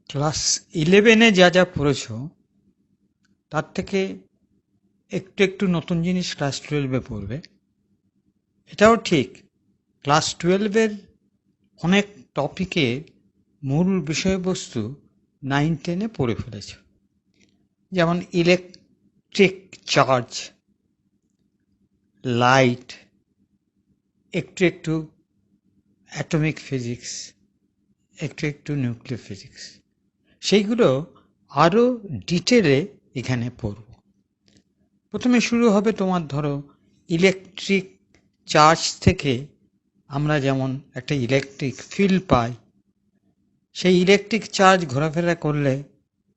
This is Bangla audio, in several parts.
ক্লাস 11-এ যা যা পড়েছ তার থেকে একটু একটু নতুন জিনিস ক্লাস 12-এ পড়বে। এটাও ঠিক, ক্লাস 12-এর অনেক টপিকের মূল বিষয়বস্তু 9-10-এ পড়ে ফেলেছ। যেমন ইলেকট্রিক চার্জ, লাইট, একটু একটু অ্যাটমিক ফিজিক্স, একটু একটু নিউক্লিয়ার ফিজিক্স, সেইগুলো আরও ডিটেলে এখানে পড়ব। প্রথমে শুরু হবে তোমার ধরো ইলেকট্রিক চার্জ থেকে আমরা যেমন একটা ইলেকট্রিক ফিল্ড পাই, সেই ইলেকট্রিক চার্জ ঘোরাফেরা করলে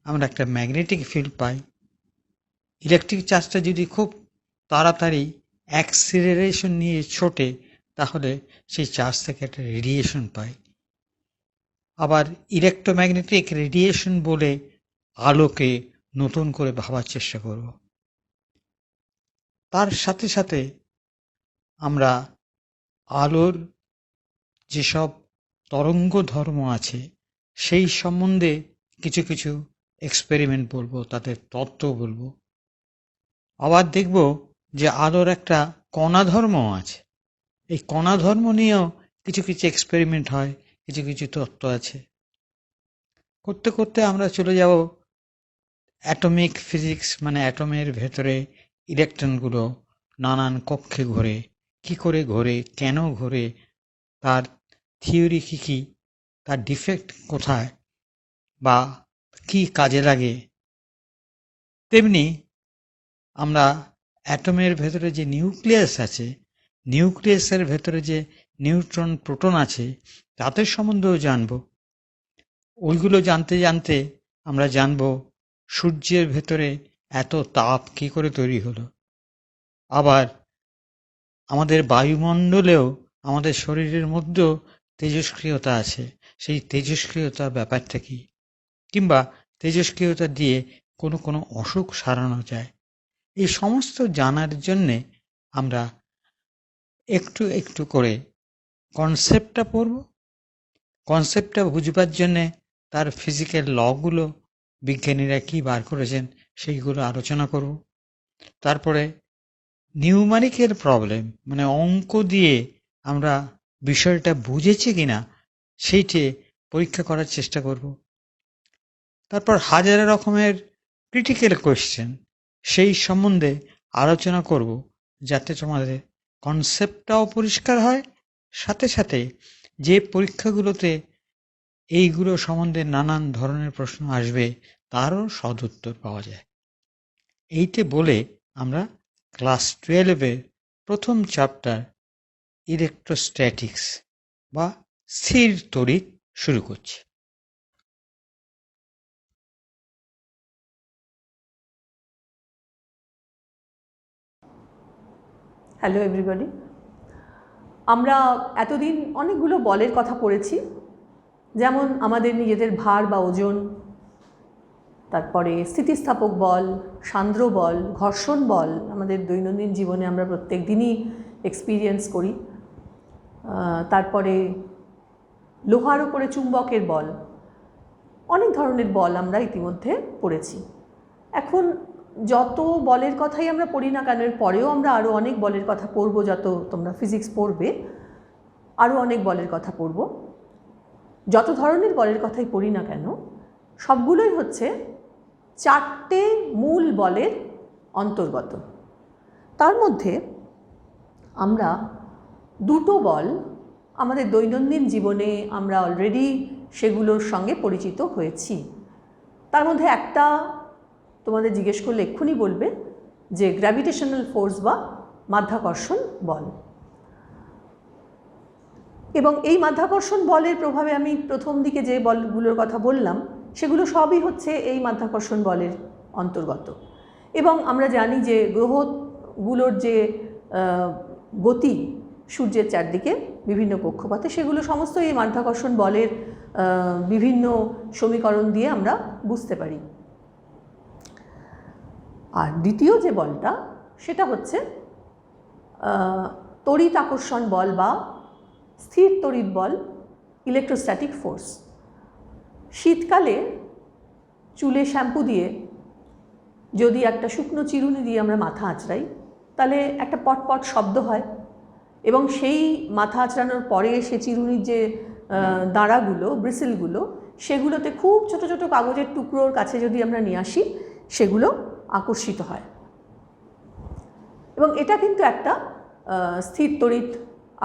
আমরা একটা ম্যাগনেটিক ফিল্ড পাই। ইলেকট্রিক চার্জটা যদি খুব তাড়াতাড়ি অ্যাক্সিলারেশন নিয়ে ছোটে তাহলে সেই চার্জ থেকে একটা রেডিয়েশন পাই। আবার ইলেকট্রোম্যাগনেটিক রেডিয়েশন বলে আলোকে নতুন করে ভাবার চেষ্টা করব। তার সাথে সাথে আমরা আলোর যেসব তরঙ্গ ধর্ম আছে সেই সম্বন্ধে কিছু কিছু এক্সপেরিমেন্ট বলবো, তাদের তত্ত্ব বলবো। আবার দেখব যে আলোর একটা কণা ধর্ম আছে, এই কণা ধর্ম নিয়েও কিছু কিছু এক্সপেরিমেন্ট হয়, কিছু কিছু তত্ত্ব আছে। করতে করতে আমরা চলে যাব অ্যাটমিক ফিজিক্স, মানে অ্যাটমের ভেতরে ইলেকট্রনগুলো নানান কক্ষে ঘোরে, কি করে ঘোরে, কেন ঘোরে, তার থিওরি কী কী, তার ডিফেক্ট কোথায় বা কি কাজে লাগে। তেমনি আমরা অ্যাটমের ভেতরে যে নিউক্লিয়াস আছে, নিউক্লিয়াসের ভেতরে যে নিউট্রন প্রোটন আছে তাদের সম্বন্ধেও জানব। ওইগুলো জানতে জানতে আমরা জানব সূর্যের ভেতরে এত তাপ কী করে তৈরি হলো। আবার আমাদের বায়ুমণ্ডলেও আমাদের শরীরের মধ্যেও তেজস্ক্রিয়তা আছে, সেই তেজস্ক্রিয়তার ব্যাপারটা কী, কিংবা তেজস্ক্রিয়তা দিয়ে কোনো কোনো অসুখ সারানো যায়। এই সমস্ত জানার জন্যে আমরা একটু একটু করে কনসেপ্টটা পড়ব। কনসেপ্টটা বুঝবার জন্যে তার ফিজিক্যাল লগুলো বিজ্ঞানীরা কী বার করেছেন সেইগুলো আলোচনা করব। তারপরে নিউমারিক্যাল প্রবলেম, মানে অঙ্ক দিয়ে আমরা বিষয়টা বুঝেছি কিনা সেইটে পরীক্ষা করার চেষ্টা করব। তারপর হাজার রকমের ক্রিটিক্যাল কোয়েশ্চেন, সেই সম্বন্ধে আলোচনা করব যাতে তোমাদের কনসেপ্টটাও পরিষ্কার হয়, সাথে সাথে যে পরীক্ষাগুলোতে এইগুলো সম্বন্ধে নানান ধরনের প্রশ্ন আসবে তারও সদুত্তর পাওয়া যায়। এইতে বলে আমরা ক্লাস 12-এর প্রথম চ্যাপ্টার ইলেকট্রোস্ট্যাটিক্স বা স্থির তড়িৎ শুরু করছি। Hello everybody. আমরা এতদিন অনেকগুলো বলের কথা পড়েছি, যেমন আমাদের নিজেদের ভার বা ওজন, তারপরে স্থিতিস্থাপক বল, সান্দ্র বল, ঘর্ষণ বল আমাদের দৈনন্দিন জীবনে আমরা প্রত্যেক দিনই এক্সপিরিয়েন্স করি। তারপরে লোহার উপরে চুম্বকের বল, অনেক ধরনের বল আমরা ইতিমধ্যে পড়েছি। এখন যত বলের কথাই আমরা পড়ি না কেন, এর পরেও আমরা আরও অনেক বলের কথা পড়ব। যত তোমরা ফিজিক্স পড়বে আরও অনেক বলের কথা পড়ব। যত ধরনের বলের কথাই পড়ি না কেন সবগুলোই হচ্ছে 4টে মূল বলের অন্তর্গত। তার মধ্যে আমরা 2টো বল আমাদের দৈনন্দিন জীবনে আমরা অলরেডি সেগুলোর সঙ্গে পরিচিত হয়েছি। তার মধ্যে একটা তোমাদের জিজ্ঞেস করলে এক্ষুনি বলবে যে গ্র্যাভিটেশনাল ফোর্স বা মাধ্যাকর্ষণ বল। এবং এই মাধ্যাকর্ষণ বলের প্রভাবে আমি প্রথম দিকে যে বলগুলোর কথা বললাম সেগুলো সবই হচ্ছে এই মাধ্যাকর্ষণ বলের অন্তর্গত। এবং আমরা জানি যে গ্রহগুলোর যে গতি সূর্যের চারদিকে বিভিন্ন কক্ষপথে, সেগুলো সমস্ত এই মাধ্যাকর্ষণ বলের বিভিন্ন সমীকরণ দিয়ে আমরা বুঝতে পারি। আর দ্বিতীয় যে বলটা সেটা হচ্ছে তড়িৎ আকর্ষণ বল বা স্থির তড়িৎ বল, ইলেকট্রোস্ট্যাটিক ফোর্স। শীতকালে চুলে শ্যাম্পু দিয়ে যদি একটা শুকনো চিরুনি দিয়ে আমরা মাথা আঁচড়াই তাহলে একটা পটপট শব্দ হয়, এবং সেই মাথা আঁচড়ানোর পরে সে চিরুনির যে দাঁড়াগুলো, ব্রিসেলগুলো, সেগুলোতে খুব ছোট ছোট কাগজের টুকরোর কাছে যদি আমরা নিয়ে আসি, সেগুলো আকর্ষিত হয়। এবং এটা কিন্তু একটা স্থির তড়িৎ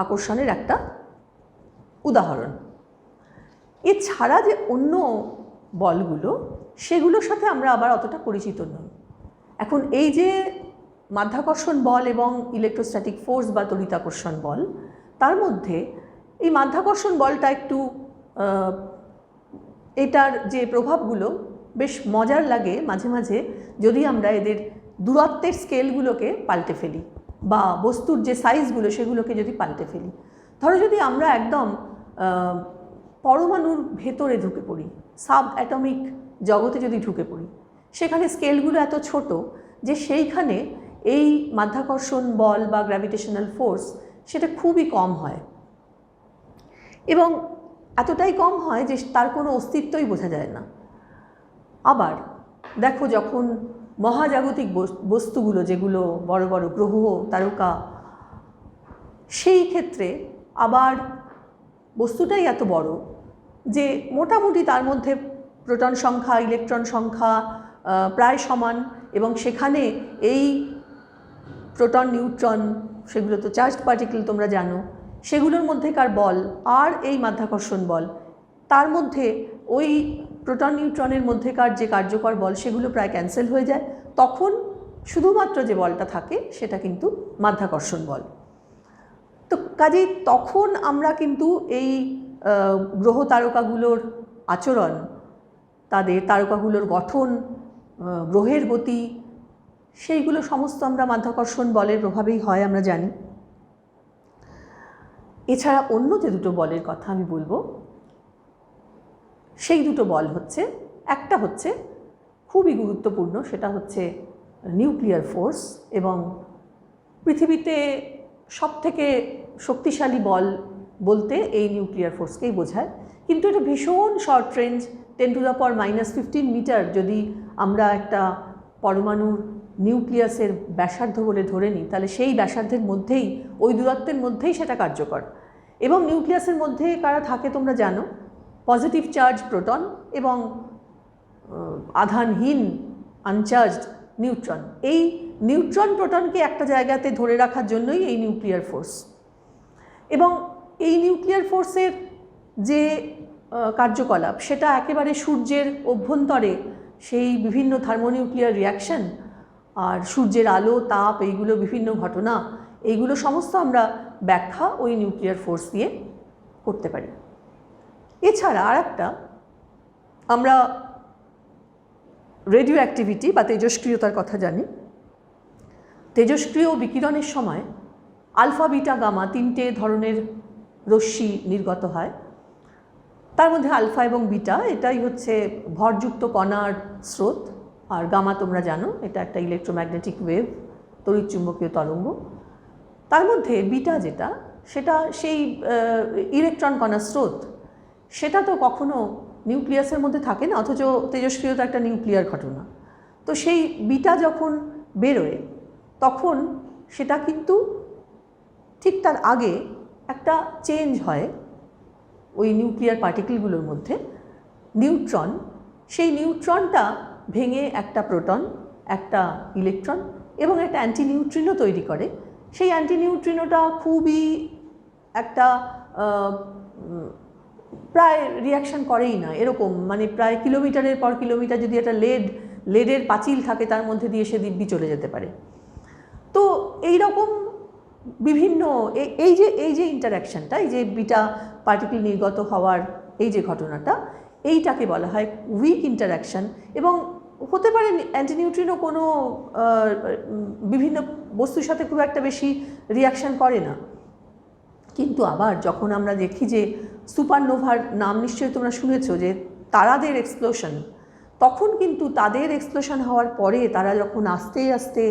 আকর্ষণের একটা উদাহরণ। এছাড়া যে অন্য বলগুলো, সেগুলোর সাথে আমরা আবার অতটা পরিচিত নই। এখন এই যে মাধ্যাকর্ষণ বল এবং ইলেকট্রোস্ট্যাটিক ফোর্স বা তড়িতাকর্ষণ বল, তার মধ্যে এই মাধ্যাকর্ষণ বলটা একটু এটার যে প্রভাবগুলো বেশ মজার লাগে মাঝে মাঝে, যদি আমরা এদের দূরত্বের স্কেলগুলোকে পাল্টে ফেলি বা বস্তুর যে সাইজগুলো সেগুলোকে যদি পাল্টে ফেলি। ধরো যদি আমরা একদম পরমাণুর ভেতরে ঢুকে পড়ি, সাব অ্যাটমিক জগতে যদি ঢুকে পড়ি, সেখানে স্কেলগুলো এত ছোট যে সেইখানে এই মাধ্যাকর্ষণ বল বা গ্র্যাভিটেশনাল ফোর্স সেটা খুবই কম হয়, এবং এতটাই কম হয় যে তার কোনো অস্তিত্বই বোঝা যায় না। আবার দেখো, যখন মহাজাগতিক বস্তুগুলো, যেগুলো বড় বড় গ্রহ, তারকা, সেই ক্ষেত্রে আবার বস্তুটাই এত বড় যে মোটামুটি তার মধ্যে প্রোটন সংখ্যা, ইলেকট্রন সংখ্যা প্রায় সমান, এবং সেখানে এই প্রোটন, নিউট্রন, সেগুলো তো চার্জড পার্টিকেল তোমরা জানো, সেগুলোর মধ্যেকার বল আর এই মাধ্যাকর্ষণ বল, তার মধ্যে ওই প্রোটন নিউট্রনের মধ্যেকার যে কার্যকর বল সেগুলো প্রায় ক্যান্সেল হয়ে যায়। তখন শুধুমাত্র যে বলটা থাকে সেটা কিন্তু মাধ্যাকর্ষণ বল। তো কাজেই তখন আমরা কিন্তু এই গ্রহ তারকাগুলোর আচরণ, তাদের তারকাগুলোর গঠন, গ্রহের গতি, সেইগুলো সমস্ত আমরা মাধ্যাকর্ষণ বলের প্রভাবেই হয়, আমরা জানি। এছাড়া অন্য যে দুটো বলের কথা আমি বলবো, সেই দুটো বল হচ্ছে, একটা হচ্ছে খুবই গুরুত্বপূর্ণ, সেটা হচ্ছে নিউক্লিয়ার ফোর্স, এবং পৃথিবীতে সবথেকে শক্তিশালী বল বলতে এই নিউক্লিয়ার ফোর্সকেই বোঝায়। কিন্তু এটা ভীষণ শর্ট রেঞ্জ, 10⁻⁻15 মিটার যদি আমরা একটা পরমাণুর নিউক্লিয়াসের ব্যাসার্ধ বলে ধরে নিই, তাহলে সেই ব্যাসার্ধের মধ্যেই, ওই দূরত্বের মধ্যেই সেটা কার্যকর। এবং নিউক্লিয়াসের মধ্যে কারা থাকে তোমরা জানো, পজিটিভ চার্জ প্রোটন এবং আধানহীন আনচার্জড নিউট্রন। এই নিউট্রন প্রোটনকে একটা জায়গাতে ধরে রাখার জন্যই এই নিউক্লিয়ার ফোর্স। এবং এই নিউক্লিয়ার ফোর্সের যে কার্যকলাপ, সেটা একেবারে সূর্যের অভ্যন্তরে সেই বিভিন্ন থার্মোনিউক্লিয়ার রিয়াকশন আর সূর্যের আলো, তাপ, এইগুলো বিভিন্ন ঘটনা, এইগুলো সমস্ত আমরা ব্যাখ্যা ওই নিউক্লিয়ার ফোর্স দিয়ে করতে পারি। এছাড়া আর একটা, আমরা রেডিও অ্যাক্টিভিটি বা তেজস্ক্রিয়তার কথা জানি। তেজস্ক্রিয় বিকিরণের সময় আলফা, বিটা, গামা তিনটে ধরনের রশ্মি নির্গত হয়। তার মধ্যে আলফা এবং বিটা, এটাই হচ্ছে ভরযুক্ত কণার স্রোত, আর গামা তোমরা জানো এটা একটা ইলেকট্রোম্যাগনেটিক ওয়েভ, তড়িৎচুম্বকীয় তরঙ্গ। তার মধ্যে বিটা যেটা, সেটা সেই ইলেকট্রন কণার স্রোত, সেটা তো কখনো নিউক্লিয়াসের মধ্যে থাকে না, অথচ তেজস্ক্রিয়তা একটা নিউক্লিয়ার ঘটনা। তো সেই বিটা যখন বেরোয়, তখন সেটা কিন্তু ঠিক তার আগে একটা চেঞ্জ হয় ওই নিউক্লিয়ার পার্টিকেলগুলোর মধ্যে। নিউট্রন, সেই নিউট্রনটা ভেঙে একটা প্রোটন, একটা ইলেকট্রন এবং একটা অ্যান্টি নিউট্রিনো তৈরি করে। সেই অ্যান্টি নিউট্রিনোটা খুবই একটা প্রায় রিয়াকশান করেই না, এরকম মানে প্রায় কিলোমিটারের পর কিলোমিটার যদি একটা লেডের পাঁচিল থাকে, তার মধ্যে দিয়ে সে দিব্যি চলে যেতে পারে। তো এই রকম বিভিন্ন এই যে ইন্টারাকশানটা, এই যে বিটা পার্টিকেল নির্গত হওয়ার এই যে ঘটনাটা, এইটাকে বলা হয় উইক ইন্টারাকশান। এবং হতে পারে অ্যান্টিনিউট্রিনো কোনো বিভিন্ন বস্তুর সাথে খুব একটা বেশি রিয়াকশান করে না, কিন্তু আবার যখন আমরা দেখি যে সুপারনোভার নাম নিশ্চয়ই তোমরা শুনেছো, যে তারাদের এক্সপ্লোশন, তখন কিন্তু তাদের এক্সপ্লোশন হওয়ার পরে তারা যখন আস্তে আস্তে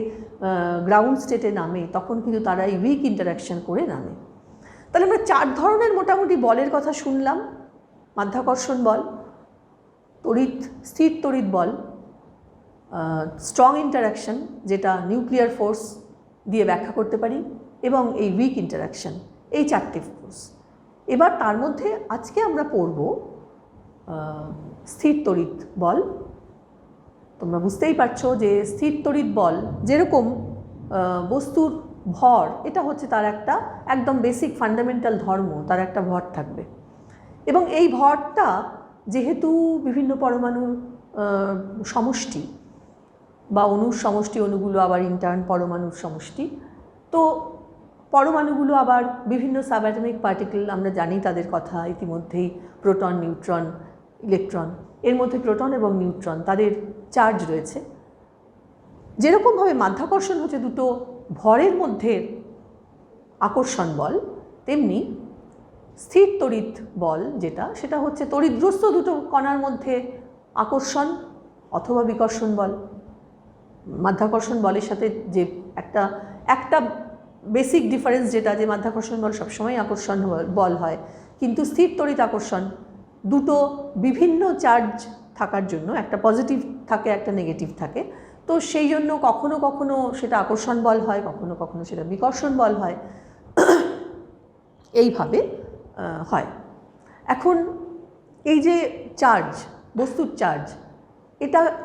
গ্রাউন্ড স্টেটে নামে, তখন কিন্তু তারা এই উইক ইন্টারাকশান করে নামে। তাহলে আমরা চার ধরনের মোটামুটি বলের কথা শুনলাম। মাধ্যাকর্ষণ বল, স্থির তড়িৎ বল, স্ট্রং ইন্টারাকশন যেটা নিউক্লিয়ার ফোর্স দিয়ে ব্যাখ্যা করতে পারি, এবং এই উইক ইন্টারাকশন, এই চারটে ফোর্স। এবার তার মধ্যে আজকে আমরা পড়ব স্থির তড়িৎ বল। তোমরা বুঝতেই পারছো যে স্থির তড়িৎ বল যেরকম বস্তুর ভর, এটা হচ্ছে তার একটা একদম বেসিক ফান্ডামেন্টাল ধর্ম, তার একটা ভর থাকবে, এবং এই ভরটা যেহেতু বিভিন্ন পরমাণুর সমষ্টি বা অণুর সমষ্টি, অণুগুলো আবার ইন্টার্ন পরমাণুর সমষ্টি, তো পরমাণুগুলো আবার বিভিন্ন সাবঅ্যাটমিক পার্টিকেল, আমরা জানি তাদের কথা ইতিমধ্যেই, প্রোটন, নিউট্রন, ইলেকট্রন। এর মধ্যে প্রোটন এবং নিউট্রন তাদের চার্জ রয়েছে। যেরকমভাবে মাধ্যাকর্ষণ হচ্ছে দুটো ভরের মধ্যে আকর্ষণ বল, তেমনি স্থির তড়িৎ বল যেটা, সেটা হচ্ছে তড়িৎগ্রস্ত দুটো কণার মধ্যে আকর্ষণ অথবা বিকর্ষণ বল। মাধ্যাকর্ষণ বলের সাথে যে একটা বেসিক ডিফারেন্স যেটা, যে মাধ্যাকর্ষণ বল সবসময় আকর্ষণ বল হয়, কিন্তু স্থির তড়িৎ আকর্ষণ দুটো বিভিন্ন চার্জ থাকার জন্য, একটা পজিটিভ থাকে একটা নেগেটিভ থাকে, তো সেই জন্য কখনো কখনো সেটা আকর্ষণ বল হয়, কখনো কখনো সেটা বিকর্ষণ বল হয়, এইভাবে হয়। এখন এই যে চার্জ, বস্তুর চার্জ,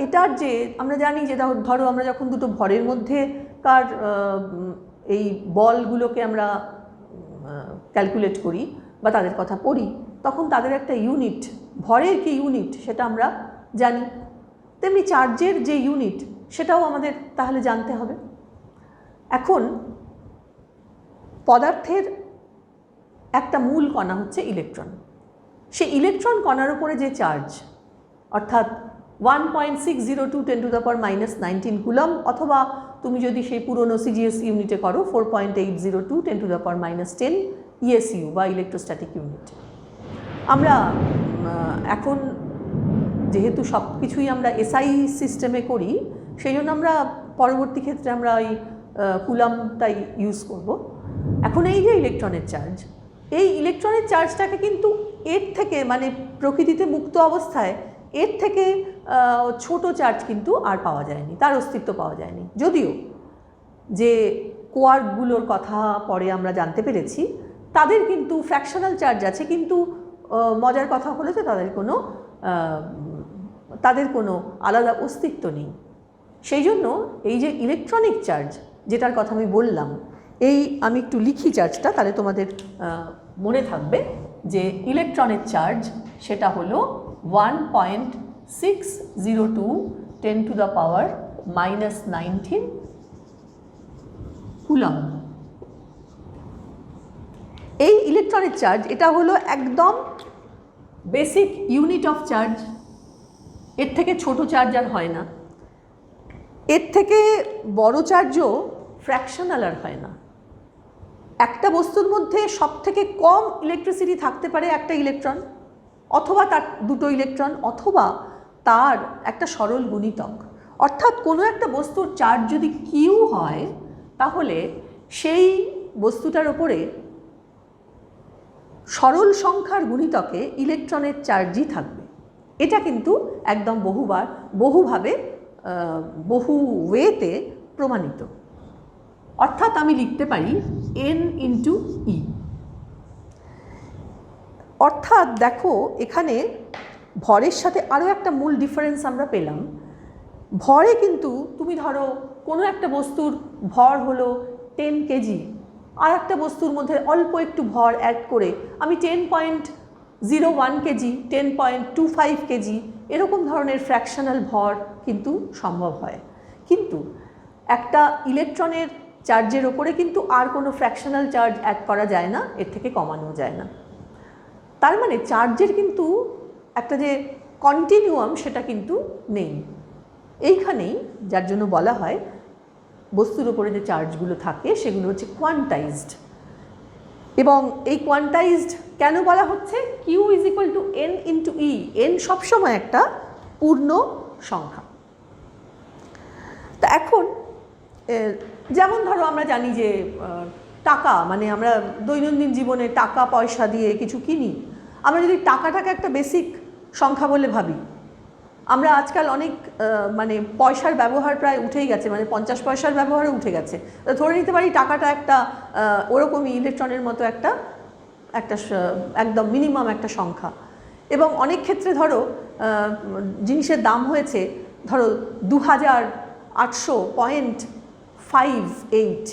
এটার যে আমরা জানি যে ধরো আমরা যখন দুটো ভরের মধ্যেকার এই বলগুলোকে আমরা ক্যালকুলেট করি বা তাদের কথা পড়ি, তখন তাদের একটা ইউনিট, ভরের কি ইউনিট সেটা আমরা জানি, তেমনি চার্জের যে ইউনিট সেটাও আমাদের তাহলে জানতে হবে। এখন পদার্থের একটা মূল কণা হচ্ছে ইলেকট্রন। সেই ইলেকট্রন কণার উপরে যে চার্জ, অর্থাৎ 1.602 10⁻⁻19 কুলম, অথবা তুমি যদি সেই পুরনো সিজিএস ইউনিটে করো 4.802 10⁻10 ইএসইউ বা ইলেকট্রোস্ট্যাটিক ইউনিট। আমরা এখন যেহেতু সব কিছুই আমরা এসআই সিস্টেমে করি, সেই জন্য আমরা পরবর্তী ক্ষেত্রে আমরা ওই কুলামটাই ইউজ করব। এখন এই যে ইলেকট্রনের চার্জ, এই ইলেকট্রনের চার্জটাকে কিন্তু এর থেকে, মানে প্রকৃতিতে মুক্ত অবস্থায় এর থেকে ছোট চার্জ কিন্তু আর পাওয়া যায়নি, তার অস্তিত্ব পাওয়া যায়নি। যদিও যে কোয়ার্কগুলোর কথা পরে আমরা জানতে পেরেছি, তাদের কিন্তু ফ্র্যাকশনাল চার্জ আছে, কিন্তু মজার কথা হলো যে তাদের কোনো আলাদা অস্তিত্ব নেই। সেই জন্য এই যে ইলেকট্রনিক চার্জ যেটার কথা আমি বললাম, আমি একটু লিখি চার্জটা, তাহলে তোমাদের মনে থাকবে যে ইলেকট্রনের চার্জ সেটা হলো 1.602 10⁻⁻19 কুলম। এই ইলেকট্রনের চার্জ এটা হলো একদম বেসিক ইউনিট অফ চার্জ, এর থেকে ছোট চার্জ আর হয় না, এর থেকে বড় চার্জও ফ্র্যাকশনাল আর হয় না। একটা বস্তুর মধ্যে সবথেকে কম ইলেকট্রিসিটি থাকতে পারে একটা ইলেকট্রন, অথবা তার দুটো ইলেকট্রন, অথবা তার একটা সরল গুণিতক। অর্থাৎ কোনো একটা বস্তুর চার্জ যদি কিউ হয়, তাহলে সেই বস্তুটার ওপরে সরল সংখ্যার গুণিতকে ইলেকট্রনের চার্জই থাকবে। এটা কিন্তু একদম বহুভাবে বহু ওয়েতে প্রমাণিত। অর্থাৎ আমি লিখতে পারি n × e। অর্থাৎ দেখো এখানে ভরের সাথে আরও একটা মূল ডিফারেন্স আমরা পেলাম। ভরে কিন্তু তুমি ধরো কোনো একটা বস্তুর ভর হলো 10 কেজি, আর একটা বস্তুর মধ্যে অল্প একটু ভর অ্যাড করে আমি 10.01 কেজি, 10.25 কেজি এরকম ধরনের ফ্র্যাকশনাল ভর কিন্তু সম্ভব হয়। কিন্তু একটা ইলেকট্রনের চার্জের ওপরে কিন্তু আর কোনো ফ্র্যাকশনাল চার্জ অ্যাড করা যায় না, এর থেকে কমানো যায় না। তার মানে চার্জের কিন্তু একটা যে কন্টিনিউয়াম সেটা কিন্তু নেই। এইখানেই যার জন্য বলা হয় বস্তুর ওপরে যে চার্জগুলো থাকে সেগুলো হচ্ছে কোয়ান্টাইজড। এবং এই কোয়ান্টাইজড কেন বলা হচ্ছে? Q is equal to n × e। n সবসময় একটা পূর্ণ সংখ্যা। তা এখন যেমন ধরো আমরা জানি যে টাকা, মানে আমরা দৈনন্দিন জীবনে টাকা পয়সা দিয়ে কিছু কিনি, আমরা যদি টাকাটাকে একটা বেসিক সংখ্যা বলে ভাবি, আমরা আজকাল অনেক মানে পয়সার ব্যবহার প্রায় উঠেই গেছে, মানে 50 পয়সার ব্যবহারে উঠে গেছে। ধরে নিতে পারি টাকাটা একটা ওরকমই ইলেকট্রনের মতো একটা একদম মিনিমাম একটা সংখ্যা। এবং অনেক ক্ষেত্রে ধরো জিনিসের দাম হয়েছে ধরো 2800.58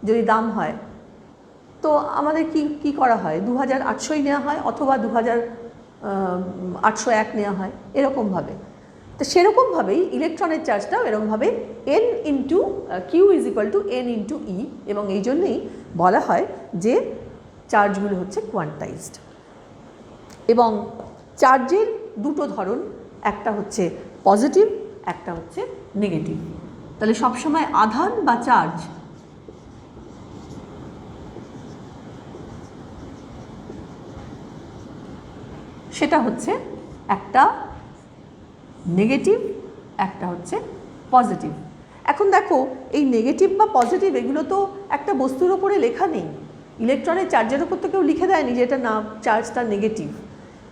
যদি দাম হয়, তো আমাদের কি করা হয়, 2800ই নেওয়া হয় অথবা 2801 নেওয়া হয় এরকমভাবে। তো সেরকমভাবেই ইলেকট্রনের চার্জটাও এরকমভাবে n into q is equal to n into e, এবং এই জন্যেই বলা হয় যে চার্জগুলো হচ্ছে কোয়ান্টাইজড। এবং চার্জের দুটো ধরন, একটা হচ্ছে পজিটিভ, একটা হচ্ছে নেগেটিভ। তাহলে সবসময় আধান বা চার্জ সেটা হচ্ছে একটা নেগেটিভ, একটা হচ্ছে পজিটিভ। এখন দেখো এই নেগেটিভ বা পজিটিভ এগুলো তো একটা বস্তুর ওপরে লেখা নেই। ইলেকট্রনের চার্জের ওপর তো কেউ লিখে দেয়নি যে এটা না চার্জটা নেগেটিভ,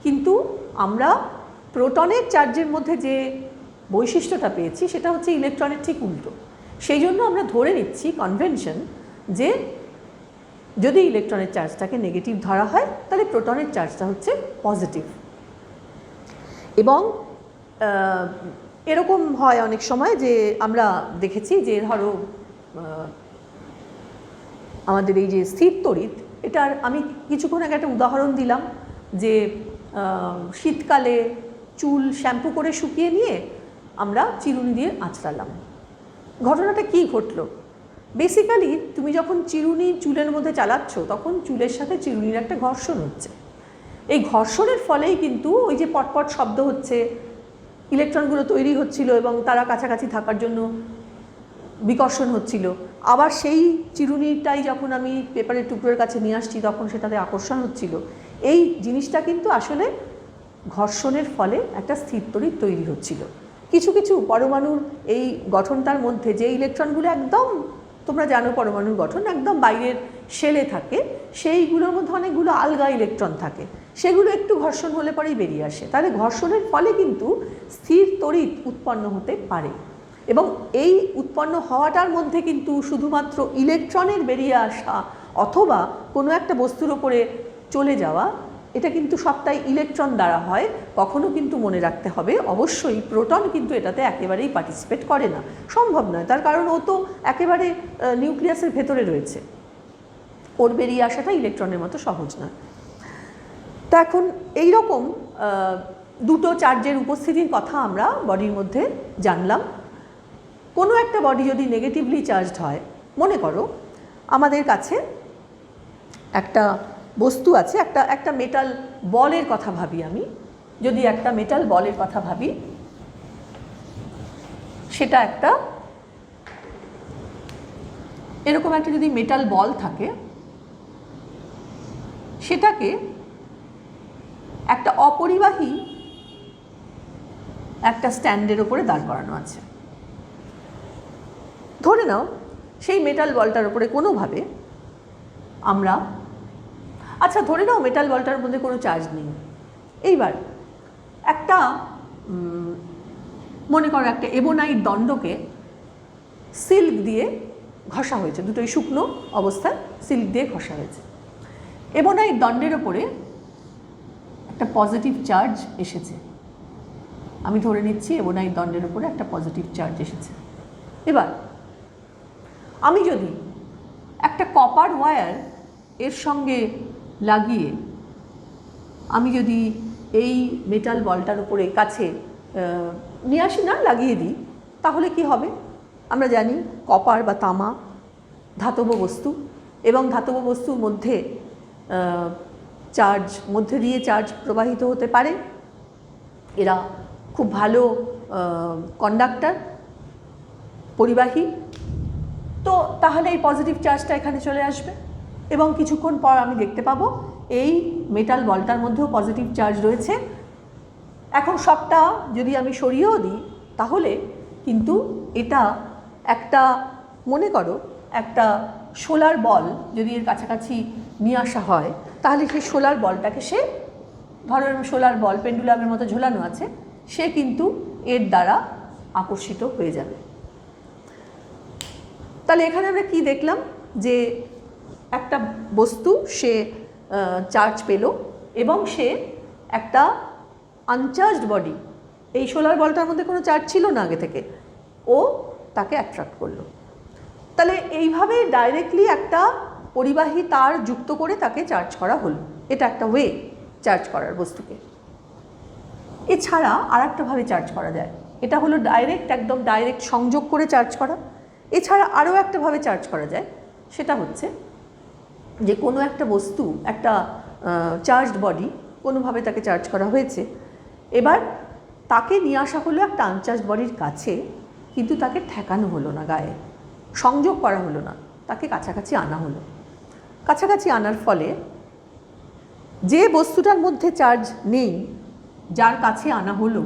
কিন্তু আমরা প্রোটনের চার্জের মধ্যে যে বৈশিষ্ট্যটা পেয়েছি সেটা হচ্ছে ইলেকট্রনের ঠিক উল্টো। সেই জন্য আমরা ধরে নিচ্ছি কনভেনশন যে যদি ইলেকট্রনের চার্জটাকে নেগেটিভ ধরা হয় তাহলে প্রোটনের চার্জটা হচ্ছে পজিটিভ। এবং এরকম হয় অনেক সময় যে আমরা দেখেছি যে ধরো আমাদের এই যে স্থির তড়িৎ, এটার আমি কিছুক্ষণ আগে একটা উদাহরণ দিলাম যে শীতকালে চুল শ্যাম্পু করে শুকিয়ে নিয়ে আমরা চিরুনি দিয়ে আঁচড়ালাম। ঘটনাটা কি ঘটলো? বেসিক্যালি তুমি যখন চিরুনি চুলের মধ্যে চালাচ্ছ তখন চুলের সাথে চিরুনির একটা ঘর্ষণ হচ্ছে। এই ঘর্ষণের ফলেই কিন্তু ওই যে পটপট শব্দ হচ্ছে, ইলেকট্রনগুলো তৈরি হচ্ছিল এবং তারা কাছাকাছি থাকার জন্য বিকর্ষণ হচ্ছিল। আবার সেই চিরুনিটাই যখন আমি পেপারের টুকরোর কাছে নিয়ে আসছি তখন সেটাতে আকর্ষণ হচ্ছিল। এই জিনিসটা কিন্তু আসলে ঘর্ষণের ফলে একটা স্থির তড়িৎ তৈরি হচ্ছিল। কিছু কিছু পরমাণুর এই গঠনটার মধ্যে যে ইলেকট্রনগুলো একদম, তোমরা জানো পরমাণুর গঠন একদম বাইরের শেলে থাকে, সেইগুলোর মধ্যে অনেকগুলো আলগা ইলেকট্রন থাকে, সেগুলো একটু ঘর্ষণ হলে পরেই বেরিয়ে আসে। তাহলে ঘর্ষণের ফলে কিন্তু স্থির তড়িৎ উৎপন্ন হতে পারে। এবং এই উৎপন্ন হওয়াটার মধ্যে কিন্তু শুধুমাত্র ইলেকট্রনের বেরিয়ে আসা অথবা কোনো একটা বস্তুর ওপরে চলে যাওয়া, এটা কিন্তু সবটাই ইলেকট্রন দ্বারা হয়। কখনো কিন্তু মনে রাখতে হবে অবশ্যই প্রোটন কিন্তু এটাতে একেবারেই পার্টিসিপেট করে না, সম্ভব নয়। তার কারণ ও তো একেবারে নিউক্লিয়াসের ভেতরে রয়েছে, ওর বেরিয়ে আসাটা ইলেকট্রনের মতো সহজ নয়। তো এখন এই রকম দুটো চার্জের উপস্থিতির কথা আমরা বডির মধ্যে জানলাম। কোনো একটা বডি যদি নেগেটিভলি চার্জড হয়, মনে করো আমাদের কাছে একটা বস্তু আছে, একটা মেটাল বলের কথা ভাবি আমি, যদি একটা মেটাল বলের কথা ভাবি, সেটা একটা এরকম একটা যদি মেটাল বল থাকে, সেটাকে একটা অপরিবাহী একটা স্ট্যান্ডের ওপরে দাঁড় করানো আছে। ধরে নাও সেই মেটাল বলটার ওপরে কোনোভাবে আমরা, আচ্ছা ধরে নাও মেটাল বলটার মধ্যে কোনো চার্জ নেই। এইবার একটা মনে করো একটা এবোনাইট দণ্ডকে সিল্ক দিয়ে ঘষা হয়েছে, দুটোই শুকনো অবস্থায় সিল্ক দিয়ে ঘষা হয়েছে। এবোনাইট দণ্ডের ওপরে একটা পজিটিভ চার্জ এসেছে, আমি ধরে নিচ্ছি এবোনাইট দণ্ডের ওপরে একটা পজিটিভ চার্জ এসেছে। এবার আমি যদি একটা কপার ওয়্যার এর সঙ্গে লাগিয়ে আমি যদি এই মেটাল বলটার উপরে কাছে নিয়ে আসি, না লাগিয়ে দিই, তাহলে কি হবে? আমরা জানি কপার বা তামা ধাতব বস্তু, এবং ধাতব বস্তুর মধ্যে চার্জ মধ্যে দিয়ে চার্জ প্রবাহিত হতে পারে। এরা খুব ভালো কন্ডাক্টর, পরিবাহী। তো তাহলে এই পজিটিভ চার্জটা এখানে চলে আসবে এবং কিছুক্ষণ পর আমি দেখতে পাবো এই মেটাল বলটার মধ্যেও পজিটিভ চার্জ রয়েছে। এখন সবটা যদি আমি সরিয়েও দিই তাহলে কিন্তু এটা একটা, মনে করো একটা সোলার বল যদি এর কাছাকাছি নিয়ে আসা হয়, তাহলে সেই সোলার বলটাকে সে, ধরো সোলার বল পেন্ডুলামের মতো ঝোলানো আছে, সে কিন্তু এর দ্বারা আকর্ষিত হয়ে যাবে। তাহলে এখানে আমরা কি দেখলাম, যে একটা বস্তু সে চার্জ পেল এবং সে একটা আনচার্জড বডি, এই সোলার বলটার মধ্যে কোনো চার্জ ছিল না আগে থেকে, ও তাকে অ্যাট্রাক্ট করলো। তাহলে এইভাবে ডাইরেক্টলি একটা পরিবাহী তার যুক্ত করে তাকে চার্জ করা হলো, এটা একটা ওয়ে চার্জ করার বস্তুকে। এছাড়া আর একটাভাবে চার্জ করা যায়, এটা হলো ডাইরেক্ট, একদম ডাইরেক্ট সংযোগ করে চার্জ করা। এছাড়া আরও একটাভাবে চার্জ করা যায়, সেটা হচ্ছে যে কোনো একটা বস্তু, একটা চার্জড বডি, কোনোভাবে তাকে চার্জ করা হয়েছে, এবার তাকে নিয়ে আসা হলো একটা আনচার্জড বডির কাছে, কিন্তু তাকে ঠেকানো হলো না, গায়ে সংযোগ করা হলো না, তাকে কাছাকাছি আনা হলো। কাছাকাছি আনার ফলে যে বস্তুটার মধ্যে চার্জ নেই, যার কাছে আনা হলো,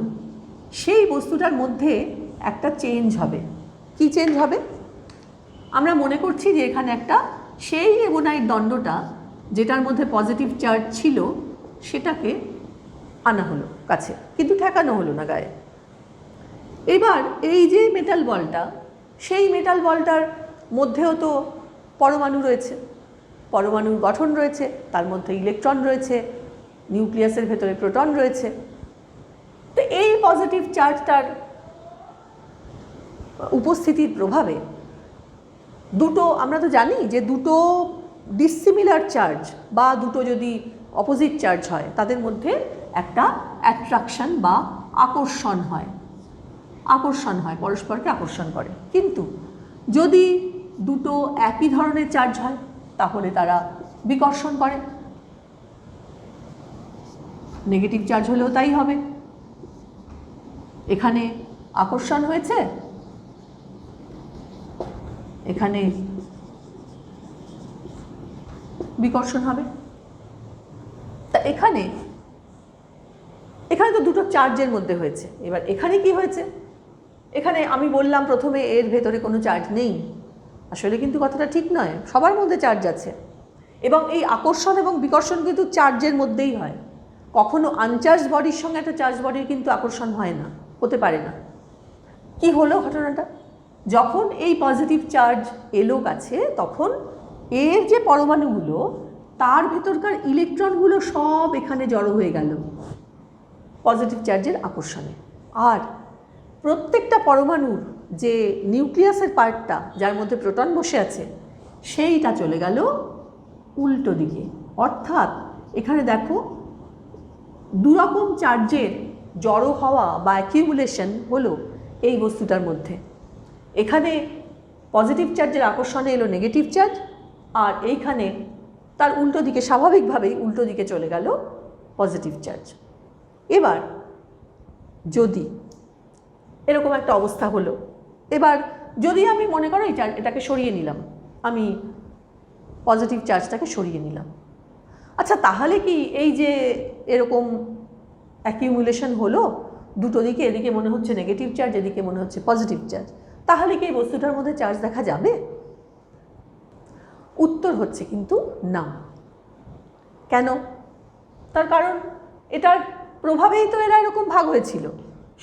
সেই বস্তুটার মধ্যে একটা চেঞ্জ হবে। কি চেঞ্জ হবে? আমরা মনে করছি যে এখানে একটা সেই এবনাইট দণ্ডটা, যেটার মধ্যে পজিটিভ চার্জ ছিল, সেটাকে আনা হলো কাছে, কিন্তু ঠেকানো হলো না গায়ে। এবার এই যে মেটাল বলটা, সেই মেটাল বলটার মধ্যেও তো পরমাণু রয়েছে, পরমাণুর গঠন রয়েছে, তার মধ্যে ইলেকট্রন রয়েছে, নিউক্লিয়াসের ভেতরে প্রোটন রয়েছে। তো এই পজিটিভ চার্জটার উপস্থিতির প্রভাবে দুটো, আমরা তো জানি যে দুটো ডিসিমিলার চার্জ বা দুটো যদি অপোজিট চার্জ হয়, তাদের মধ্যে একটা অ্যাট্রাকশন বা আকর্ষণ হয়, পরস্পরকে আকর্ষণ করে। কিন্তু যদি দুটো একই ধরনের চার্জ হয়, তাহলে তারা বিকর্ষণ করে। নেগেটিভ চার্জ হলেও তাই হবে। এখানে আকর্ষণ হয়েছে, এখানে বিকর্ষণ হবে। তা এখানে তো দুটো চার্জের মধ্যে হয়েছে। এবার এখানে কি হয়েছে? এখানে আমি বললাম প্রথমে এর ভেতরে কোনো চার্জ নেই, আসলে কিন্তু কথাটা ঠিক নয়, সবার মধ্যে চার্জ আছে। এবং এই আকর্ষণ এবং বিকর্ষণ কিন্তু চার্জের মধ্যেই হয়। কখনো আনচার্জ বডির সঙ্গে একটা চার্জ বডির কিন্তু আকর্ষণ হয় না, হতে পারে না। কি হলো ঘটনাটা? যখন এই পজিটিভ চার্জ এলো কাছে, তখন এর যে পরমাণুগুলো, তার ভেতরকার ইলেকট্রনগুলো সব এখানে জড়ো হয়ে গেল পজিটিভ চার্জের আকর্ষণে। আর প্রত্যেকটা পরমাণুর যে নিউক্লিয়াসের পার্টটা, যার মধ্যে প্রোটন বসে আছে, সেইটা চলে গেল উল্টো দিকে। অর্থাৎ এখানে দেখো দুরকম চার্জের জড়ো হওয়া বা অ্যাকিউমুলেশন হলো এই বস্তুটার মধ্যে। এখানে পজিটিভ চার্জের আকর্ষণে এলো নেগেটিভ চার্জ, আর এইখানে তার উল্টো দিকে, স্বাভাবিকভাবেই উল্টো দিকে চলে গেল পজিটিভ চার্জ। এবার যদি এরকম একটা অবস্থা হলো, এবার যদি আমি মনে করো এটাকে সরিয়ে নিলাম, আমি পজিটিভ চার্জটাকে সরিয়ে নিলাম, আচ্ছা তাহলে কি এই যে এরকম অ্যাকিউমুলেশন হলো দুটো দিকে, এদিকে মনে হচ্ছে নেগেটিভ চার্জ, এদিকে মনে হচ্ছে পজিটিভ চার্জ, তাহলে কি এই বস্তুটার মধ্যে চার্জ দেখা যাবে? উত্তর হচ্ছে কিন্তু না। কেন? তার কারণ এটার প্রভাবেই তো এরা এরকম ভাগ হয়েছিল।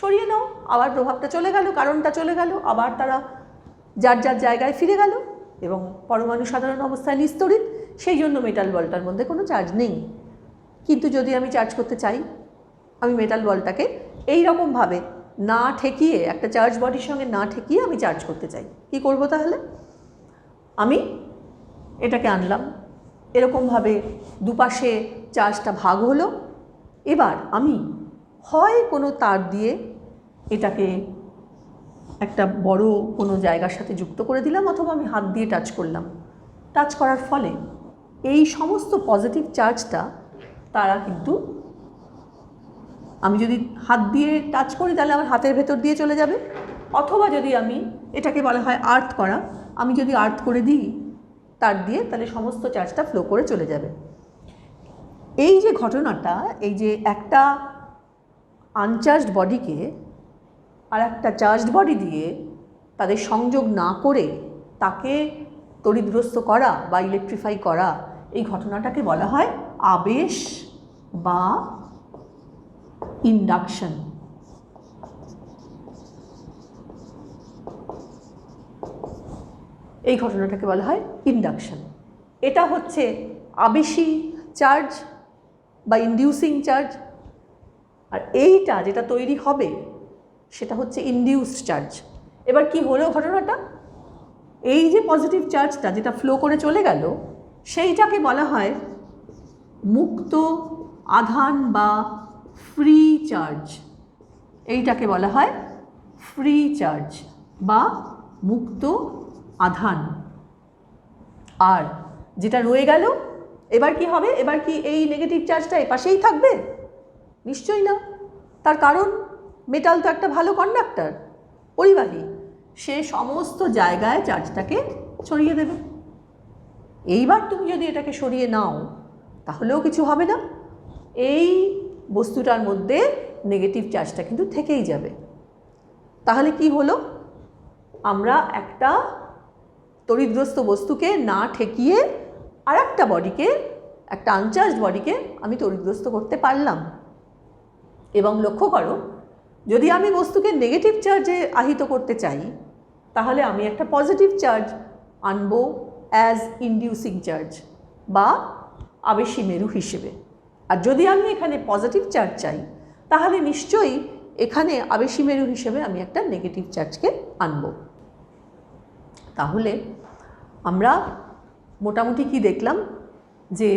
সরিয়ে নাও, আবার প্রভাবটা চলে গেল, কারণটা চলে গেল, আবার তারা যার যার জায়গায় ফিরে গেল এবং পরমাণু সাধারণ অবস্থায় নিস্তড়িত। সেই জন্য মেটাল বলটার মধ্যে কোনো চার্জ নেই। কিন্তু যদি আমি চার্জ করতে চাই, আমি মেটাল বলটাকে এই রকমভাবে না ঠেকিয়ে, একটা চার্জ বডির সঙ্গে না ঠেকিয়ে আমি চার্জ করতে চাই, কি করব তাহলে? আমি এটাকে আনলাম, এরকমভাবে দুপাশে চার্জটা ভাগ হলো। এবার আমি হয় কোনো তার দিয়ে এটাকে একটা বড় কোনো জায়গার সাথে যুক্ত করে দিলাম, অথবা আমি হাত দিয়ে টাচ করলাম। টাচ করার ফলে এই সমস্ত পজিটিভ চার্জটা তারা কিন্তু, আমি যদি হাত দিয়ে টাচ করি তাহলে আমার হাতের ভেতর দিয়ে চলে যাবে, অথবা যদি আমি, এটাকে বলা হয় আর্থ করা, আমি যদি আর্থ করে দিই তার দিয়ে, তাহলে সমস্ত চার্জটা ফ্লো করে চলে যাবে। এই যে ঘটনাটা, এই যে একটা আনচার্জড বডিকে আর একটা চার্জড বডি দিয়ে তাদের সংযোগ না করে তাকে তড়িৎগ্রস্ত করা বা ইলেকট্রিফাই করা, এই ঘটনাটাকে বলা হয় আবেশ বা ইন্ডাকশন। এই ঘটনাটাকে বলা হয় ইন্ডাকশন। এটা হচ্ছে আবেশী চার্জ বা ইনডিউসিং চার্জ, আর এইটা যেটা তৈরি হবে সেটা হচ্ছে ইনডিউসড চার্জ। এবার কি হলো ঘটনাটা, এই যে পজিটিভ চার্জটা যেটা ফ্লো করে চলে গেল সেইটাকে বলা হয় মুক্ত আধান বা ফ্রি চার্জ। এইটাকে বলা হয় ফ্রি চার্জ বা মুক্ত আধান। আর যেটা রয়ে গেল এবার কি হবে, এবার কি এই নেগেটিভ চার্জটা এপাশেই থাকবে? নিশ্চয়ই না। তার কারণ মেটাল তো একটা ভালো কন্ডাক্টর, পরিবাহী, সে সমস্ত জায়গায় চার্জটাকে ছড়িয়ে দেবে। এইবার তুমি যদি এটাকে সরিয়ে নাও তাহলেও কিছু হবে না, এই বস্তুটার মধ্যে নেগেটিভ চার্জটা কিন্তু থেকেই যাবে। তাহলে কি হলো, আমরা একটা তড়িৎগ্রস্ত বস্তুকে না ঠেকিয়ে আর একটা বডিকে, একটা আনচার্জড বডিকে আমি তড়িৎগ্রস্ত করতে পারলাম। এবং লক্ষ্য করো, যদি আমি বস্তুকে নেগেটিভ চার্জে আহিত করতে চাই তাহলে আমি একটা পজিটিভ চার্জ আনবো অ্যাজ ইনডিউসিং চার্জ বা আবেশী মেরু হিসেবে। আর যদি আমি এখানে পজিটিভ চার্জ চাই তাহলে নিশ্চয়ই এখানে আবেশী মেরু হিসেবে আমি একটা নেগেটিভ চার্জকে আনবো। তাহলে আমরা মোটামুটি কি দেখলাম, যে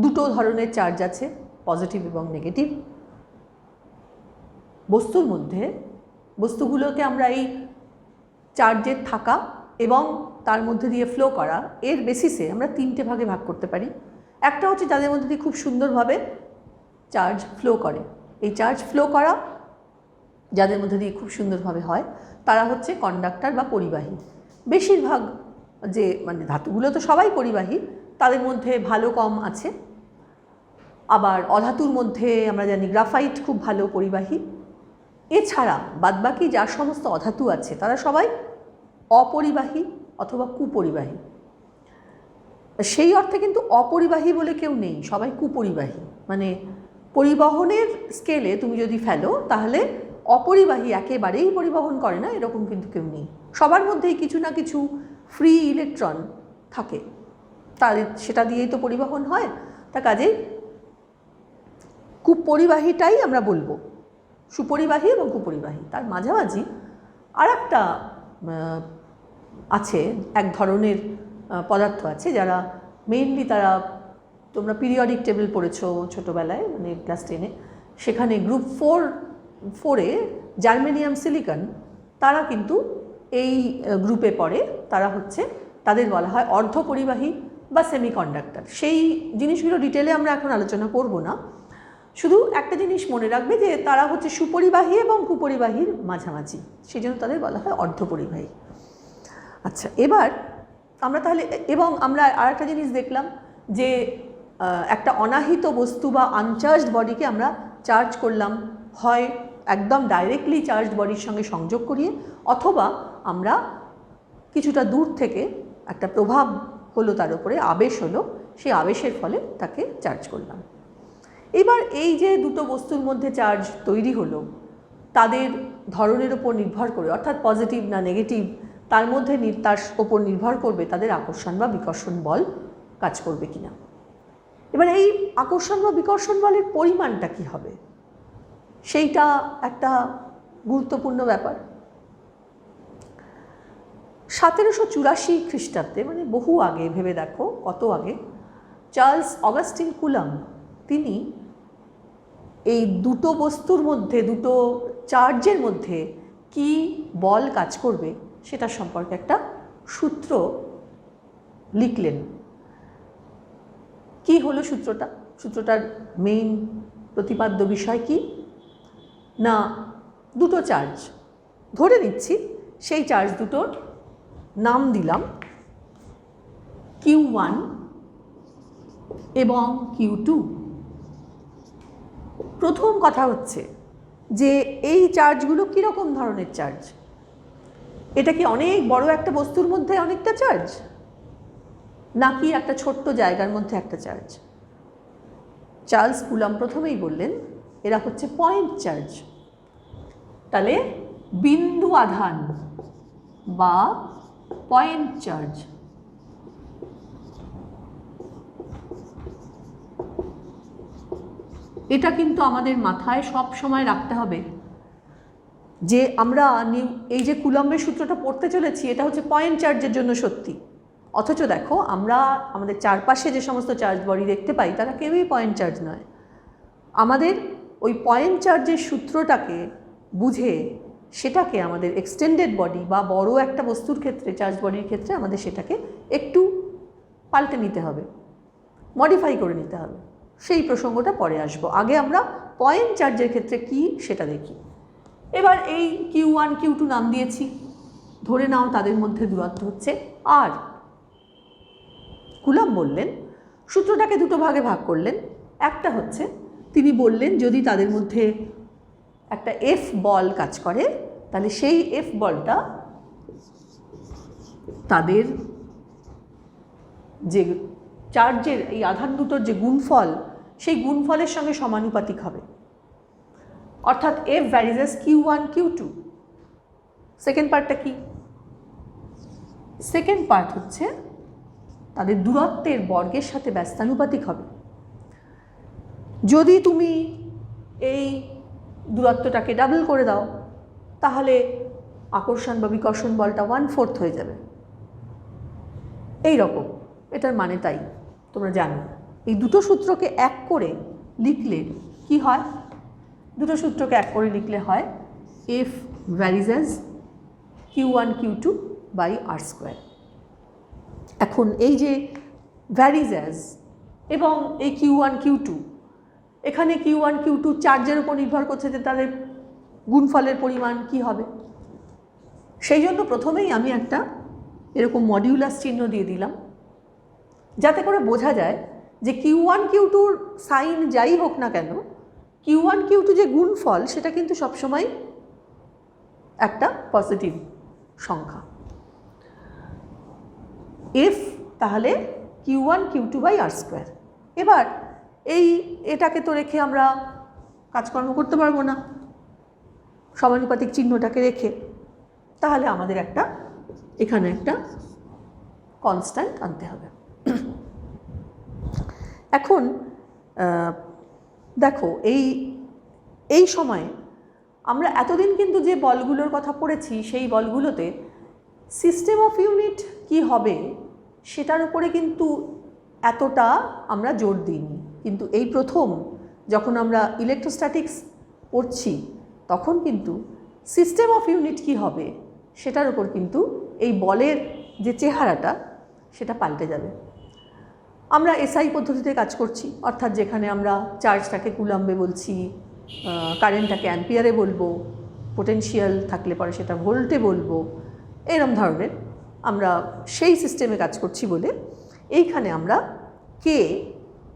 দুটো ধরনের চার্জ আছে, পজিটিভ এবং নেগেটিভ। বস্তুর মধ্যে বস্তুগুলোকে আমরা এই চার্জের থাকা এবং তার মধ্যে দিয়ে ফ্লো করা এর বেসিসে আমরা তিনটে ভাগে ভাগ করতে পারি। একটা হচ্ছে যাদের মধ্যে দিয়ে খুব সুন্দরভাবে চার্জ ফ্লো করে, এই চার্জ ফ্লো করা যাদের মধ্যে দিয়ে খুব সুন্দরভাবে হয় তারা হচ্ছে কন্ডাক্টর বা পরিবাহী। বেশিরভাগ যে মানে ধাতুগুলো তো সবাই পরিবাহী, তাদের মধ্যে ভালো কম আছে। আবার অধাতুর মধ্যে আমরা জানি গ্রাফাইট খুব ভালো পরিবাহী। এছাড়া বাদবাকি যা সমস্ত অধাতু আছে তারা সবাই অপরিবাহী অথবা কুপরিবাহী। সেই অর্থে কিন্তু অপরিবাহী বলে কেউ নেই, সবাই কুপরিবাহী। মানে পরিবহনের স্কেলে তুমি যদি ফেলো তাহলে অপরিবাহী একেবারেই পরিবহন করে না এরকম কিন্তু কেউ নেই। সবার মধ্যেই কিছু না কিছু ফ্রি ইলেকট্রন থাকে, তাদের সেটা দিয়েই তো পরিবহন হয়। তা কাজেই কুপরিবাহীটাই আমরা বলবো, সুপরিবাহী এবং কুপরিবাহী। তার মাঝামাঝি আর একটা আছে, এক ধরনের পদার্থ আছে যারা মেইনলি তারা, তোমরা পিরিয়ডিক টেবিল পড়েছো ছোটোবেলায়, মানে ক্লাস 10-এ, সেখানে গ্রুপ 4-এ জার্মেনিয়াম সিলিকন, তারা কিন্তু এই গ্রুপে পড়ে। তারা হচ্ছে, তাদের বলা হয় অর্ধপরিবাহী বা সেমিকন্ডাক্টর। সেই জিনিসগুলো ডিটেলে আমরা এখন আলোচনা করব না, শুধু একটা জিনিস মনে রাখবে যে তারা হচ্ছে সুপরিবাহী এবং কুপরিবাহীর মাঝামাঝি, সেই জন্য তাদের বলা হয় অর্ধপরিবাহী। আচ্ছা, এবার আমরা তাহলে, এবং আমরা আর একটা জিনিস দেখলাম যে একটা অনাহিত বস্তু বা আনচার্জড বডিকে আমরা চার্জ করলাম, হয় একদম ডাইরেক্টলি চার্জড বডির সঙ্গে সংযোগ করিয়ে, অথবা আমরা কিছুটা দূর থেকে একটা প্রভাব হলো তার উপরে, আবেশ হলো, সেই আবেশের ফলে তাকে চার্জ করলাম। এবার এই যে দুটো বস্তুর মধ্যে চার্জ তৈরি হলো তাদের ধরনের ওপর নির্ভর করে, অর্থাৎ পজিটিভ না নেগেটিভ, তার মধ্যে তার ওপর নির্ভর করবে তাদের আকর্ষণ বা বিকর্ষণ বল কাজ করবে কিনা। এবার এই আকর্ষণ বা বিকর্ষণ বলের পরিমাণটা কী হবে সেইটা একটা গুরুত্বপূর্ণ ব্যাপার। 1784 খ্রিস্টাব্দে, মানে বহু আগে, ভেবে দেখো কত আগে, চার্লস অগাস্টিন কুলাম তিনি এই দুটো বস্তুর মধ্যে, দুটো চার্জের মধ্যে কি বল কাজ করবে সেটা সম্পর্কে একটা সূত্র লিখলেন। কি হলো সূত্রটা? সূত্রটার মেইন প্রতিপাদ্য বিষয় কি না, দুটো চার্জ ধরে নিচ্ছি, সেই চার্জ দুটোর নাম দিলাম Q1 এবং Q2। প্রথম কথা হচ্ছে যে এই চার্জগুলো কীরকম ধরনের চার্জ? এটা কি অনেক বড় একটা বস্তুর মধ্যে অনেকটা চার্জ, নাকি একটা ছোট্ট জায়গার মধ্যে একটা চার্জ? চার্লস কুলাম প্রথমেই বললেন এরা হচ্ছে পয়েন্ট চার্জ। তাহলে বিন্দু আধান বা পয়েন্ট চার্জ। এটা কিন্তু আমাদের মাথায় সব সময় রাখতে হবে যে আমরা এই যে কুলম্বের সূত্রটা পড়তে চলেছি এটা হচ্ছে পয়েন্ট চার্জের জন্য সত্যি, অথচ দেখো আমরা আমাদের চারপাশে যে সমস্ত চার্জ বডি দেখতে পাই তারা কেউই পয়েন্ট চার্জ নয়। আমাদের ওই পয়েন্ট চার্জের সূত্রটাকে বুঝে সেটাকে আমাদের এক্সটেন্ডেড বডি বা বড় একটা বস্তুর ক্ষেত্রে, চার্জ বডির ক্ষেত্রে আমাদের সেটাকে একটু পাল্টে নিতে হবে, মডিফাই করে নিতে হবে। সেই প্রসঙ্গটা পরে আসবো, আগে আমরা পয়েন্ট চার্জের ক্ষেত্রে কি সেটা দেখি। এবার এই Q1 Q2 নাম দিয়েছি, ধরে নাও তাদের মধ্যে দূরত্ব হচ্ছে R। কুলম্ব বললেন, সূত্রটাকে দুটো ভাগে ভাগ করলেন। একটা হচ্ছে তিনি বললেন যদি তাদের মধ্যে একটা F বল কাজ করে তাহলে সেই F বলটা তাদের যে চার্জের এই আধান দুটোর যে গুণফল সেই গুণফলের সঙ্গে সমানুপাতিক হবে, অর্থাৎ F varies as Q1 Q2। Second পার্টটা কি? সেকেন্ড পার্ট হচ্ছে তাদের দূরত্বের বর্গের সাথে ব্যস্তানুপাতিক হবে। যদি তুমি এই দূরত্বটাকে ডাবল করে দাও তাহলে আকর্ষণ বা বিকর্ষণ বলটা 1/4 হয়ে যাবে। এই রকম এটার মানে তাই তোমরা জানো। এই দুটো সূত্রকে এক করে লিখলে কি হয়? দুটো সূত্রকে এক করে লিখলে হয় F varies as Q1 Q2 by R²। এখন এই যে ভ্যারিজেস এবং এই Q1 Q2, এখানে Q1 Q2 চার্জের উপর নির্ভর করছে যে তাদের গুণফলের পরিমাণ কি হবে। সেই জন্য প্রথমেই আমি একটা এরকম মডিউলাস চিহ্ন দিয়ে দিলাম যাতে করে বোঝা যায় যে Q1 Q2র সাইন যাই হোক না কেন, Q1 Q2 যে গুণফল সেটা কিন্তু সবসময় একটা পজিটিভ সংখ্যা। F তাহলে Q1 Q2 বাই R²। এবার এটাকে তো রেখে আমরা কাজকর্ম করতে পারবো না সমানুপাতিক চিহ্নটাকে রেখে, তাহলে আমাদের এখানে একটা কনস্ট্যান্ট আনতে হবে। এখন দেখো এই সময়ে আমরা এতদিন কিন্তু যে বলগুলোর কথা পড়েছি সেই বলগুলোতে সিস্টেম অফ ইউনিট কি হবে সেটার উপরে কিন্তু এতটা আমরা জোর দিইনি, কিন্তু এই প্রথম যখন আমরা ইলেকট্রোস্ট্যাটিক্স পড়ছি তখন কিন্তু সিস্টেম অফ ইউনিট কি হবে সেটার উপর কিন্তু এই বলের যে চেহারাটা সেটা পাল্টে যাবে। আমরা এসআই পদ্ধতিতে কাজ করছি, অর্থাৎ যেখানে আমরা চার্জটাকে কুলম্বে বলছি, কারেন্টটাকে অ্যাম্পিয়ারে বলবো, পোটেনশিয়াল থাকলে পরে সেটা ভোল্টে বলবো, এরম ধরনের আমরা সেই সিস্টেমে কাজ করছি বলে এইখানে আমরা কে,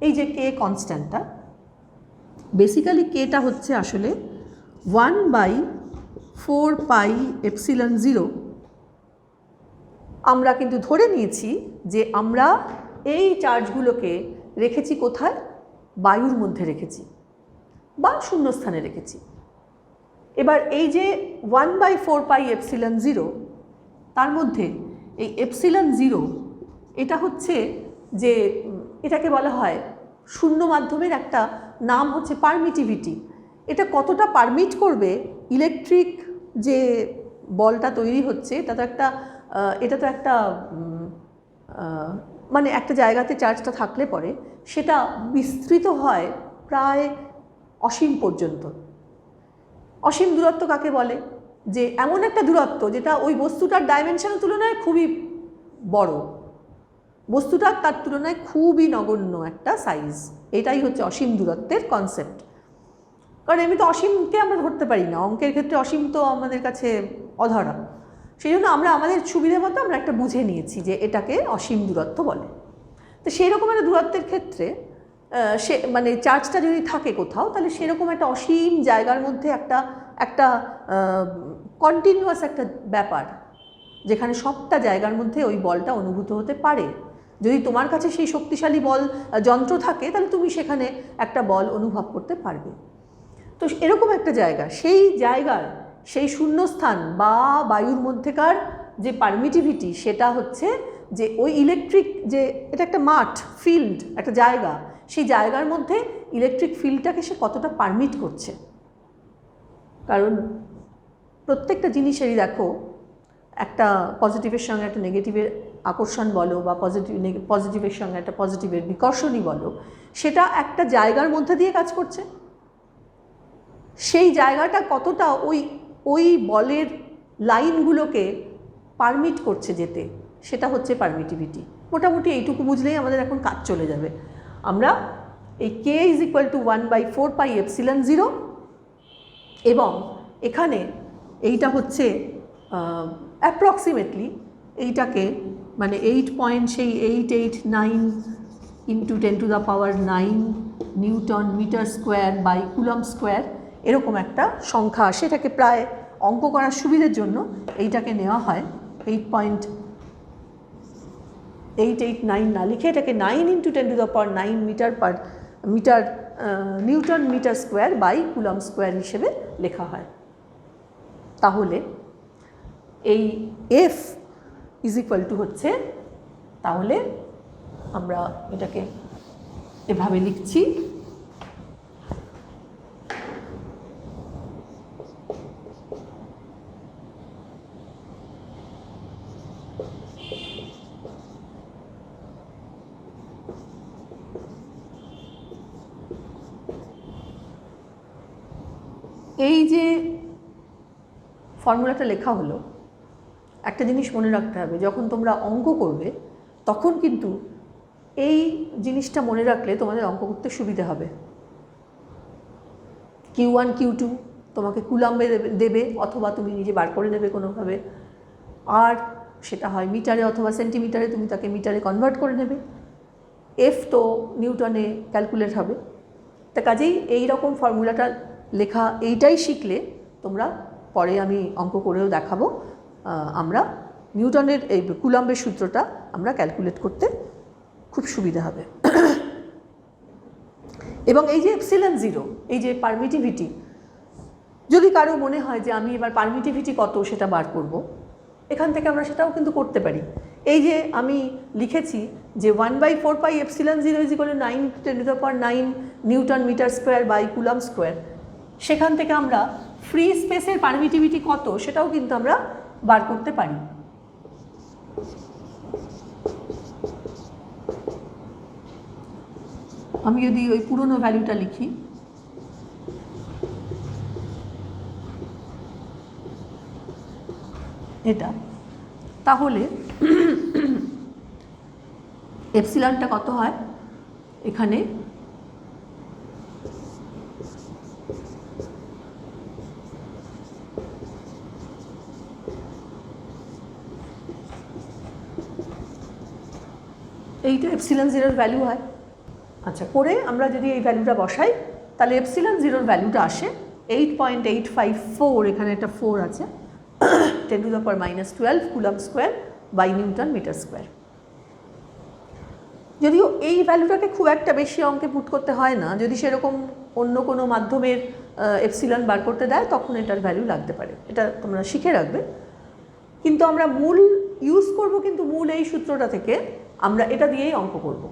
এই যে কে কনস্ট্যান্টটা, বেসিক্যালি কেটা হচ্ছে আসলে 1/4πε0। আমরা কিন্তু ধরে নিয়েছি যে আমরা এই চার্জগুলোকে রেখেছি কোথায়? বায়ুর মধ্যে রেখেছি বা শূন্যস্থানে রেখেছি। এবার এই যে 1/4πε0 তার মধ্যে এই ε0 এটা হচ্ছে যে এটাকে বলা হয় শূন্য মাধ্যমের একটা নাম হচ্ছে পারমিটিভিটি। এটা কতটা পারমিট করবে ইলেকট্রিক যে বলটা তৈরি হচ্ছে এটা তো একটা মানে একটা জায়গাতে চার্জটা থাকলে পরে সেটা বিস্তৃত হয় প্রায় অসীম পর্যন্ত। অসীম দূরত্ব কাকে বলে? যে এমন একটা দূরত্ব যেটা ওই বস্তুটার ডাইমেনশনের তুলনায় খুবই বড়, বস্তুটার তার তুলনায় খুবই নগণ্য একটা সাইজ, এটাই হচ্ছে অসীম দূরত্বের কনসেপ্ট। কারণ এমনি তো অসীমকে আমরা ধরতে পারি না, অঙ্কের ক্ষেত্রে অসীম তো আমাদের কাছে অধরা, সেই জন্য আমরা আমাদের সুবিধে মতো আমরা একটা বুঝে নিয়েছি যে এটাকে অসীম দূরত্ব বলে। তো সেই রকম একটা দূরত্বের ক্ষেত্রে সে মানে চার্জটা যদি থাকে কোথাও তাহলে সেরকম একটা অসীম জায়গার মধ্যে একটা কন্টিনিউয়াস একটা ব্যাপার যেখানে সবটা জায়গার মধ্যে ওই বলটা অনুভূত হতে পারে। যদি তোমার কাছে সেই শক্তিশালী বল যন্ত্র থাকে তাহলে তুমি সেখানে একটা বল অনুভব করতে পারবে। তো এরকম একটা জায়গা, সেই জায়গার সেই শূন্যস্থান বা বায়ুর মধ্যেকার যে পারমিটিভিটি সেটা হচ্ছে যে ওই ইলেকট্রিক, যে এটা একটা মাঠ, ফিল্ড, একটা জায়গা, সেই জায়গার মধ্যে ইলেকট্রিক ফিল্ডটাকে সে কতটা পারমিট করছে। কারণ প্রত্যেকটা জিনিসেরই দেখো একটা পজিটিভের সঙ্গে একটা নেগেটিভের আকর্ষণ বলো, বা পজিটিভের সঙ্গে একটা পজিটিভের বিকর্ষণই বলো, সেটা একটা জায়গার মধ্যে দিয়ে কাজ করছে। সেই জায়গাটা কতটা ওই বলের লাইনগুলোকে পারমিট করছে যেতে, সেটা হচ্ছে পারমিটিভিটি। মোটামুটি এইটুকু বুঝলেই আমাদের এখন কাজ চলে যাবে। আমরা এই k = 1/4πε0, এবং এখানে এইটা হচ্ছে অ্যাপ্রক্সিমেটলি এইটাকে মানে 8.889 × 10⁹ newton metre square by coulomb square, এরকম একটা সংখ্যা আসে। এটাকে প্রায় অঙ্ক করার সুবিধের জন্য এইটাকে নেওয়া হয় 8.889 না লিখে এটাকে 9 × 10⁹ newton metre square by coulomb square হিসেবে লেখা হয়। তাহলে এই F = হচ্ছে, তাহলে আমরা এটাকে এভাবে লিখছি, এই যে ফর্মুলাটা লেখা হলো, একটা জিনিস মনে রাখতে হবে, যখন তোমরা অঙ্ক করবে তখন কিন্তু এই জিনিসটা মনে রাখলে তোমাদের অঙ্ক করতে সুবিধে হবে। Q1 Q2 তোমাকে কুলাম্বে দেবে, অথবা তুমি নিজে বার করে নেবে কোনোভাবে, আর সেটা হয় মিটারে অথবা সেন্টিমিটারে, তুমি তাকে মিটারে কনভার্ট করে নেবে। F তো নিউটনে ক্যালকুলেট হবে। তা কাজেই এই রকম ফর্মুলাটা লেখা, এইটাই শিখলে তোমরা পরে আমি অঙ্ক করেও দেখাবো, আমরা নিউটনের এই কুলাম্বের সূত্রটা আমরা ক্যালকুলেট করতে খুব সুবিধা হবে। এবং এই যে ε0, এই যে পারমিটিভিটি, যদি কারো মনে হয় যে আমি এবার পারমিটিভিটি কত সেটা বার করব, এখান থেকে আমরা সেটাও কিন্তু করতে পারি। এই যে আমি লিখেছি যে 1/4πε0 = 9 × 10⁹ newton metre square by coulomb square, সেখান থেকে আমরা ফ্রি স্পেসের পারমিটিভিটি কত সেটাও কিন্তু আমরা বার করতে পারি। আমি যদি ওই পুরনো ভ্যালুটা লিখি, এটা, তাহলে এপসিলনটা কত হয় এখানে, এইটা ε0 ভ্যালু হয়। আচ্ছা, করে আমরা যদি এই ভ্যালুটা বসাই তাহলে ε0 ভ্যালুটা আসে 8.854, এখানে একটা 4 আছে, 10⁻⁻12 coulomb square by newton metre square. যদিও এই ভ্যালুটাকে খুব একটা বেশি অঙ্কে পুট করতে হয় না, যদি সেরকম অন্য কোনো মাধ্যমের এপসিলন বার করতে দেয় তখন এটার ভ্যালু লাগতে পারে, এটা তোমরা শিখে রাখবে। কিন্তু আমরা মূল ইউজ করব, কিন্তু মূল এই সূত্রটা থেকে আমরা এটা দিয়েই অঙ্ক করব।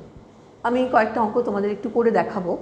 আমি কয়েকটা অঙ্ক তোমাদের একটু করে দেখাবো।